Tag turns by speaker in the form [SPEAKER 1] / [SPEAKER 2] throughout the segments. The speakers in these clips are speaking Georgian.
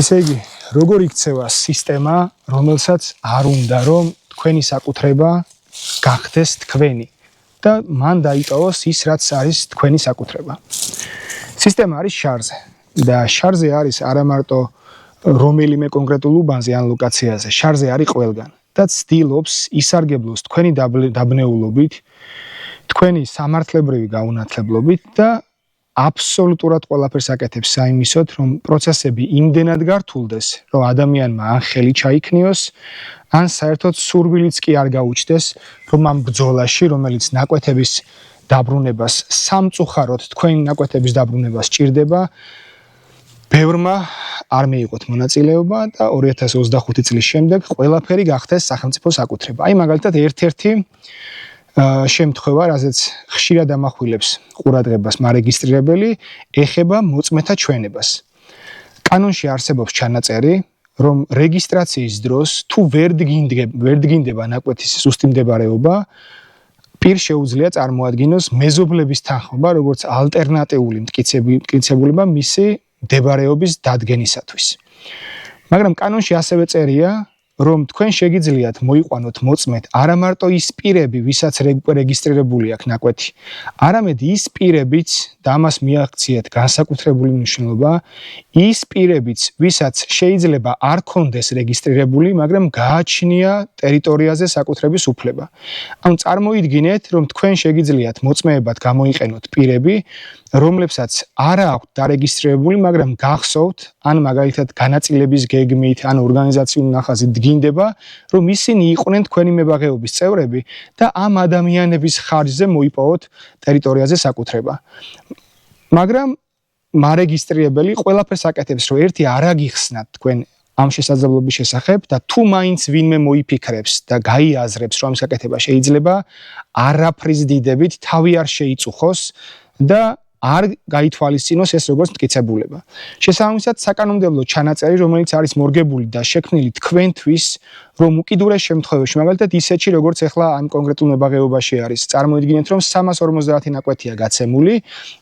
[SPEAKER 1] ესე იგი, როგორ იქცევა სისტემა, რომელსაც არ უნდა რომ თქვენი საკუთრება გახდეს თქვენი და მან დაიტოვოს ის, რაც არის თქვენი საკუთრება. სისტემა არის შარზე და შარზე არის არა მარტო რომელიმე კონკრეტულ უბანზე ან ლოკაციაზე, შარზე არის ყველგან და ცდილობს ისარგებლოს თქვენი დაბნეულობით, თქვენი სამართლებრივი გაუნათლებლობით და აბსოლუტურად ყველაფერს აკეთებს საიმისოდ, რომ პროცესები იმდენად გართულდეს, რომ ადამიანმა ან ხელი ჩაიქნიოს, ან საერთოდ სურვილიც კი არ გაუჩნდეს, რომ ამ ბრძოლაში, რომელიც ნაკვეთების დაბრუნებას სამწუხაროდ თქვენი ნაკვეთების დაბრუნებას სჭირდება, ბევრმა არ მიიღოთ მონაწილეობა და 2025 წლის შემდეგ ყველაფერი გახდეს სახელმწიფო საკუთრება. აი მაგალითად ერთ-ერთი შემთხვევა, რაზეც ხშირად ამახვილებს ყურადღებას მარეგისტრირებელი, ეხება მოწმეთა ჩვენებას. კანონში არსებობს ჩანაწერი, რომ რეგისტრაციის დროს თუ ვერ დგინდება ნაკვეთის ზუსტი მდებარეობა, პირს შეუძლია წარმოადგინოს მეზობლების თანხმობა, როგორც ალტერნატიული მტკიცებულება მისი მდებარეობის დადგენისათვის. მაგრამ კანონში ასევე წერია, რომ თქვენ შეგიძლიათ მოიყვანოთ მოწმედ არა მარტო ის პირები, ვისაც რეგისტრირებული აქვს ნაკვეთი, არამედ ის პირებიც და ამას მიაღწიეთ განსაკუთრებული მნიშვნელობა, ის პირებიც, ვისაც შეიძლება არ კონდეს რეგისტრირებული, მაგრამ გააჩნია ტერიტორიაზე საკუთრების უფლება. ანუ წარმოიდგინეთ, რომ თქვენ შეგიძლიათ მოწმეებად გამოიყენოთ პირები, რომლებსაც არ აქვთ დარეგისტრირებული, მაგრამ გახსოვთ, ან მაგალითად განაწილების გეგმით, ან ორგანიზაციული ნახაზით დგინდება, რომ ისინი იყვნენ თქვენი მებაღეობის წევრები და ამ ადამიანების ხარჯზე მოიპოვოთ ტერიტორიაზე საკუთრება. მაგრამ მარეგისტრირებელი ყველაფერს აკეთებს, რომ ერთი არ აგიხსნათ თქვენ ამ შესაძლებლობის შესახებ და თუ მაინც ვინმე მოიფიქრებს და გაიაზრებს, რომ ამის გაკეთება შეიძლება, არაფრის დიდებით თავი არ შეიწუხოს და არ გაითვალისწინოს ეს როგორც მტკიცებულება. შესაბამისად, საკანონმდებლო ჩანაწერი, რომელიც არის მორგებული და შექმნილი თქვენთვის, რომ უკიდურეს შემთხვევაში, მაგალითად ისეთში, როგორც ახლა ამ კონკრეტულ მებაღეობაში არის, წარმოიდგინეთ, რომ 350 ნაკვეთია გაცემული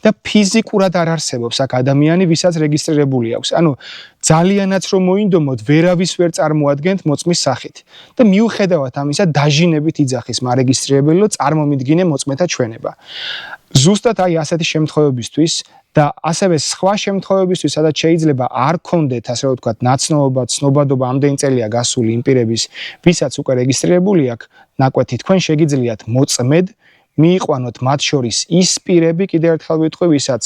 [SPEAKER 1] და ფიზიკურად არ არსებობს აქ ადამიანი, ვისაც რეგისტრირებული აქვს. ანუ ძალიანაც რომ მოინდომოთ, ვერავის ვერ წარმოადგენთ მოწმის სახით. და მიუხედავად ამისა, დაჟინებით იძახის მარეგისტრირებელი, რომ წარმომიდგინე მოწმეთა ჩვენება. ზუსტად აი ასეთი შემთხვევებისთვის და ასევე სხვა შემთხვევებისთვის, სადაც შეიძლება არ კონდეთ, ასე რომ ვთქვათ, ნაცნობობა, ცნობადობა ამდენი წელია გასული იმ პირების, ვისაც უკვე რეგისტრირებული აქვს ნაკვეთი, თქვენ შეგიძლიათ მოწმედ მიიყვანოთ მათ შორის ის პირები, კიდევ ერთხელ ვიტყვი, ვისაც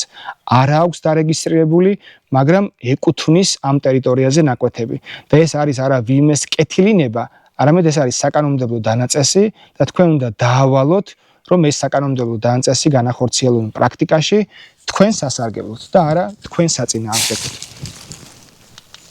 [SPEAKER 1] არ აქვს დარეგისტრირებული, მაგრამ ეკუთვნის ამ ტერიტორიაზე ნაკვეთები. და ეს არის არა ვინმეს კეთილინება, არამედ ეს არის საკანონმდებლო დანაწესი და თქვენ უნდა დაავალოთ, რომ ეს საკანონმდებლო დანაწესი განახორციელონ პრაქტიკაში თქვენ სასარგებლოდ და არა თქვენ საწინააღმდეგოდ.